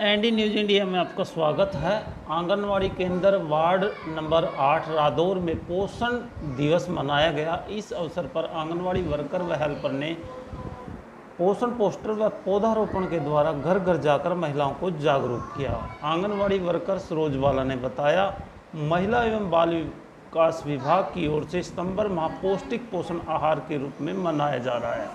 ND news India में आपका स्वागत है। आंगनवाड़ी केंद्र वार्ड नंबर 8 रादौर में पोषण दिवस मनाया गया। इस अवसर पर आंगनवाड़ी वर्कर व हेल्पर ने पोषण पोस्टर व पौधारोपण के द्वारा घर घर जाकर महिलाओं को जागरूक किया। आंगनवाड़ी वर्कर सरोज बाला ने बताया, महिला एवं बाल विकास विभाग की ओर से सितंबर माह पौष्टिक पोषण आहार के रूप में मनाया जा रहा है,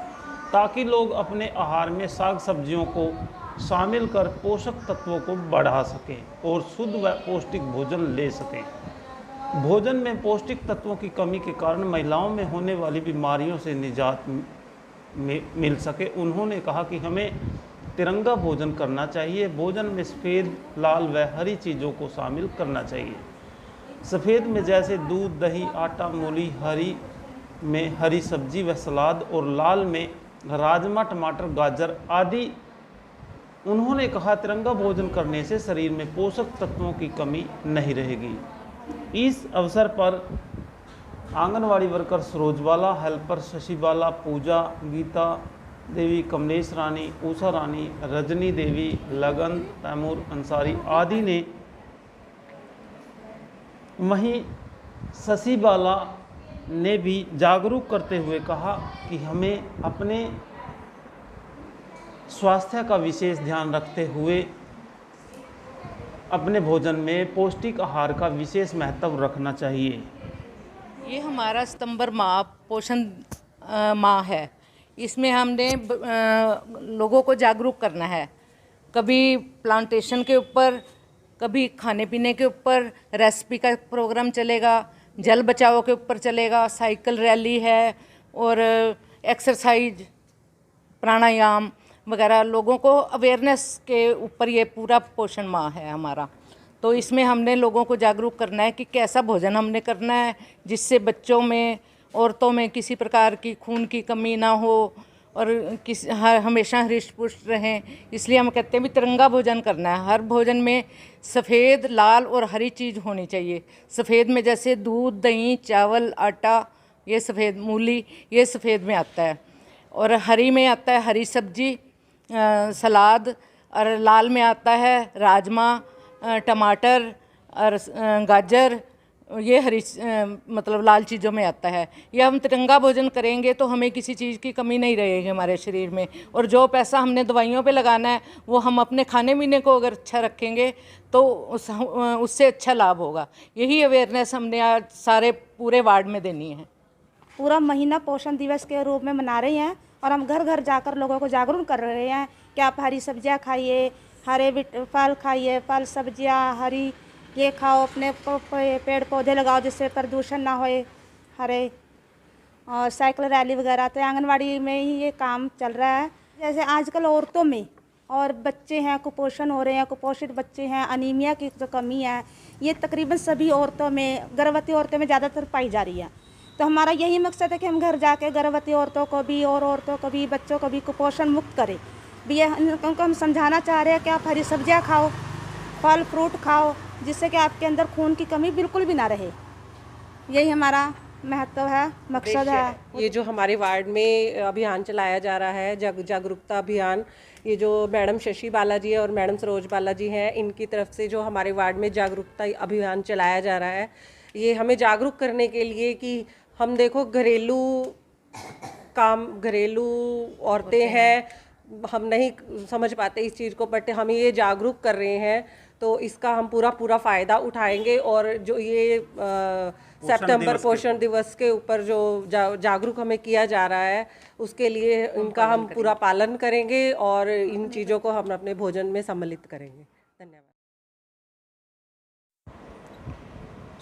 ताकि लोग अपने आहार में साग सब्जियों को शामिल कर पोषक तत्वों को बढ़ा सकें और शुद्ध व पौष्टिक भोजन ले सकें। भोजन में पौष्टिक तत्वों की कमी के कारण महिलाओं में होने वाली बीमारियों से निजात मिल सके। उन्होंने कहा कि हमें तिरंगा भोजन करना चाहिए। भोजन में सफ़ेद, लाल व हरी चीज़ों को शामिल करना चाहिए। सफ़ेद में जैसे दूध, दही, आटा, मूली, हरी में हरी सब्जी व सलाद और लाल में राजमा, टमाटर, गाजर आदि। उन्होंने कहा, तिरंगा भोजन करने से शरीर में पोषक तत्वों की कमी नहीं रहेगी। इस अवसर पर आंगनवाड़ी वर्कर सरोज बाला, हेल्पर शशि बाला, पूजा, गीता देवी, कमलेश रानी, उषा रानी, रजनी देवी, लगन, तैमूर अंसारी आदि ने। वहीं शशि बाला ने भी जागरूक करते हुए कहा कि हमें अपने स्वास्थ्य का विशेष ध्यान रखते हुए अपने भोजन में पौष्टिक आहार का विशेष महत्व रखना चाहिए। ये हमारा सितंबर माह पोषण माह है। इसमें हमने लोगों को जागरूक करना है। कभी प्लांटेशन के ऊपर, कभी खाने पीने के ऊपर रेसिपी का प्रोग्राम चलेगा, जल बचाओ के ऊपर चलेगा, साइकिल रैली है और एक्सरसाइज, प्राणायाम वगैरह। लोगों को अवेयरनेस के ऊपर ये पूरा पोषण माह है हमारा। तो इसमें हमने लोगों को जागरूक करना है कि कैसा भोजन हमने करना है जिससे बच्चों में, औरतों में किसी प्रकार की खून की कमी ना हो और हमेशा हृष्ट पुष्ट रहें। इसलिए हम कहते हैं भी तिरंगा भोजन करना है। हर भोजन में सफ़ेद, लाल और हरी चीज़ होनी चाहिए। सफ़ेद में जैसे दूध, दही, चावल, आटा, ये सफ़ेद, मूली, ये सफ़ेद में आता है। और हरी में आता है हरी सब्जी, सलाद। और लाल में आता है राजमा, टमाटर और गाजर। ये हरी मतलब लाल चीज़ों में आता है। ये हम तिरंगा भोजन करेंगे तो हमें किसी चीज़ की कमी नहीं रहेगी हमारे शरीर में। और जो पैसा हमने दवाइयों पे लगाना है वो हम अपने खाने पीने को अगर अच्छा रखेंगे तो उससे अच्छा लाभ होगा। यही अवेयरनेस हमने आज सारे पूरे वार्ड में देनी है। पूरा महीना पोषण दिवस के रूप में मना रहे हैं और हम घर घर जाकर लोगों को जागरूक कर रहे हैं कि आप हरी सब्जियां खाइए, हरे फल खाइए, फल सब्जियां हरी ये खाओ, अपने पेड़ पौधे लगाओ जिससे प्रदूषण ना होए, हरे। और साइकिल रैली वगैरह तो आंगनवाड़ी में ही ये काम चल रहा है। जैसे आजकल औरतों में और बच्चे हैं, कुपोषण हो रहे हैं, कुपोषित बच्चे हैं, अनीमिया की जो कमी है ये तकरीबन सभी औरतों में, गर्भवती औरतों में ज़्यादातर पाई जा रही है। तो हमारा यही मकसद है कि हम घर जाके गर्भवती औरतों को भी और औरतों को भी, बच्चों को भी कुपोषण मुक्त करें। भी उनको हम समझाना चाह रहे हैं कि आप हरी सब्जियां खाओ, फल फ्रूट खाओ, जिससे कि आपके अंदर खून की कमी बिल्कुल भी ना रहे। यही हमारा महत्व है, मकसद है। ये जो हमारे वार्ड में अभियान चलाया जा रहा है, जागरूकता अभियान, ये जो मैडम शशि बाला जी और मैडम सरोज बाला जी हैं, इनकी तरफ से जो हमारे वार्ड में जागरूकता अभियान चलाया जा रहा है, ये हमें जागरूक करने के लिए कि हम देखो घरेलू औरतें हैं, हम नहीं समझ पाते इस चीज़ को, बट हम ये जागरूक कर रहे हैं तो इसका हम पूरा फ़ायदा उठाएंगे। और जो ये सितंबर पोषण दिवस के ऊपर जो जागरूक हमें किया जा रहा है उसके लिए इनका हम पूरा पालन करेंगे और इन चीज़ों को हम अपने भोजन में सम्मिलित करेंगे। धन्यवाद।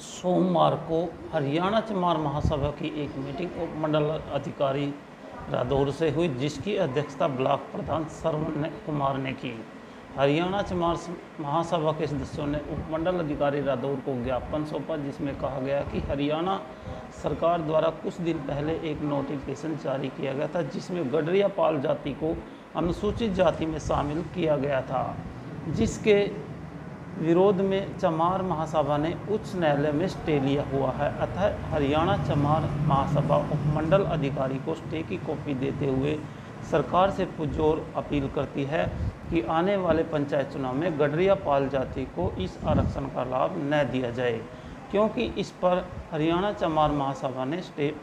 सोमवार को हरियाणा चमार महासभा की एक मीटिंग उपमंडल अधिकारी रादौर से हुई, जिसकी अध्यक्षता ब्लॉक प्रधान श्रवण कुमार ने की। हरियाणा चमार महासभा के सदस्यों ने उपमंडल अधिकारी रादौर को ज्ञापन सौंपा, जिसमें कहा गया कि हरियाणा सरकार द्वारा कुछ दिन पहले एक नोटिफिकेशन जारी किया गया था, जिसमें गडरिया पाल जाति को अनुसूचित जाति में शामिल किया गया था, जिसके विरोध में चमार महासभा ने उच्च न्यायालय में स्टे लिया हुआ है। अतः हरियाणा चमार महासभा उपमंडल अधिकारी को स्टे की कॉपी देते हुए सरकार से पुरजोर अपील करती है कि आने वाले पंचायत चुनाव में गडरिया पाल जाति को इस आरक्षण का लाभ न दिया जाए, क्योंकि इस पर हरियाणा चमार महासभा ने स्टे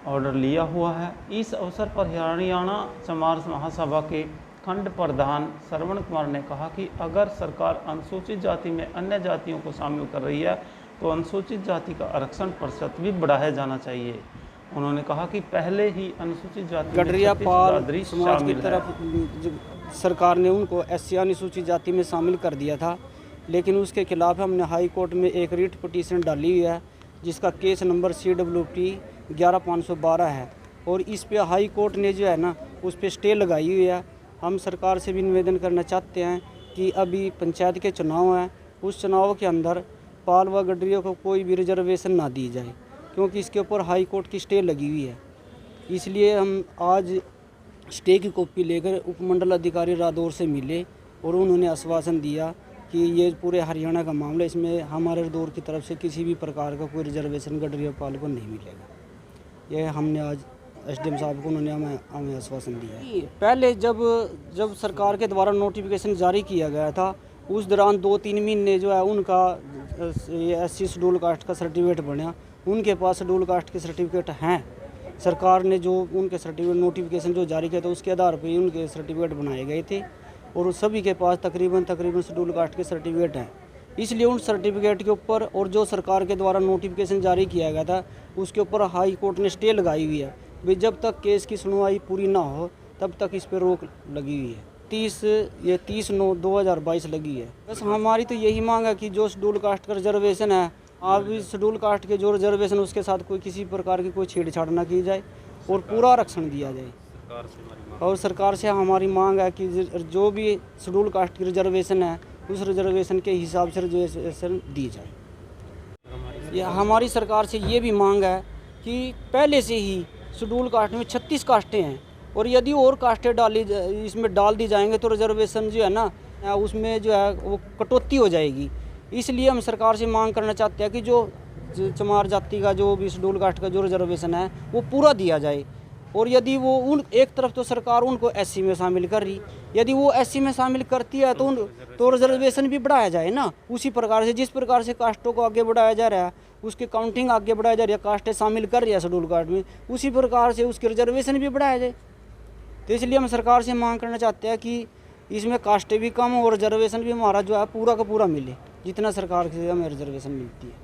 ऑर्डर लिया हुआ है। इस अवसर पर हरियाणा चमार महासभा के खंड प्रधान श्रवण कुमार ने कहा कि अगर सरकार अनुसूचित जाति में अन्य जातियों को शामिल कर रही है तो अनुसूचित जाति का आरक्षण प्रतिशत भी बढ़ाया जाना चाहिए। उन्होंने कहा कि पहले ही अनुसूचित जाति गडरिया पाल समाज की शामिल है। तरफ सरकार ने उनको SC अनुसूचित जाति में शामिल कर दिया था, लेकिन उसके खिलाफ हमने हाई कोर्ट में एक रिट पिटीशन डाली हुई है जिसका केस नंबर CWT 11512 है, और इस पे हाई कोर्ट ने जो है ना उस पे स्टे लगाई हुई है। हम सरकार से भी निवेदन करना चाहते हैं कि अभी पंचायत के चुनाव हैं, उस चुनाव के अंदर पाल व गडरियों को कोई भी रिजर्वेशन ना दी जाए, क्योंकि इसके ऊपर हाई कोर्ट की स्टे लगी हुई है। इसलिए हम आज स्टे की कॉपी लेकर उपमंडल अधिकारी रादौर से मिले और उन्होंने आश्वासन दिया कि ये पूरे हरियाणा का मामला, इसमें हमारे रादौर की तरफ से किसी भी प्रकार का कोई रिजर्वेशन गडरिया पाल को नहीं मिलेगा। यह हमने आज SDM साहब को उन्होंने हमें आश्वासन दिया है। पहले जब सरकार के द्वारा नोटिफिकेशन जारी किया गया था उस दौरान 2-3 महीने जो है उनका SC शेड्यूल कास्ट का सर्टिफिकेट बना, उनके पास शेड्यूल कास्ट के सर्टिफिकेट हैं। सरकार ने जो उनके सर्टिफिकेट नोटिफिकेशन जो जारी किया था उसके आधार पर ही उनके सर्टिफिकेट बनाए गए थे, और सभी के पास तकरीबन शेड्यूल कास्ट के सर्टिफिकेट हैं। इसलिए उन सर्टिफिकेट के ऊपर और जो सरकार के द्वारा नोटिफिकेशन जारी किया गया था उसके ऊपर हाई कोर्ट ने स्टे लगाई हुई है। भाई जब तक केस की सुनवाई पूरी ना हो तब तक इस पर रोक लगी हुई है। 30/9/2022 लगी है। बस हमारी तो यही मांग है कि जो शेड्यूल कास्ट का रिजर्वेशन है, आप इस शेड्यूल कास्ट के जो रिजर्वेशन उसके साथ कोई किसी प्रकार की कोई छेड़छाड़ ना की जाए और पूरा आरक्षण दिया जाए। और सरकार से हमारी मांग है कि जो भी शेड्यूल कास्ट की रिजर्वेशन है उस रिजर्वेशन के हिसाब से रिजर्वेशन दी जाए। ये हमारी सरकार से ये भी मांग है कि पहले से ही शेड्यूल कास्ट में 36 कास्टें हैं, और यदि और कास्टें इसमें डाल दी जाएंगे तो रिजर्वेशन जो है ना उसमें जो है वो कटौती हो जाएगी। इसलिए हम सरकार से मांग करना चाहते हैं कि जो चमार जाति का जो भी शेड्यूल कास्ट का जो रिजर्वेशन है वो पूरा दिया जाए, और यदि वो एक तरफ तो सरकार उनको SC में शामिल कर रही, यदि वो SC में शामिल करती है तो रिजर्वेशन भी बढ़ाया जाए ना। उसी प्रकार से जिस प्रकार से कास्टों को आगे बढ़ाया जा रहा है, उसकी काउंटिंग आगे बढ़ाया जा रही है, कास्टें शामिल कर रही है शेड्यूल कास्ट में, उसी प्रकार से उसकी रिजर्वेशन भी बढ़ाया जाए। तो इसलिए हम सरकार से मांग करना चाहते हैं कि इसमें कास्टें भी कम और रिजर्वेशन भी हमारा जो है पूरा का पूरा मिले, जितना सरकार से हमें रिजर्वेशन मिलती है।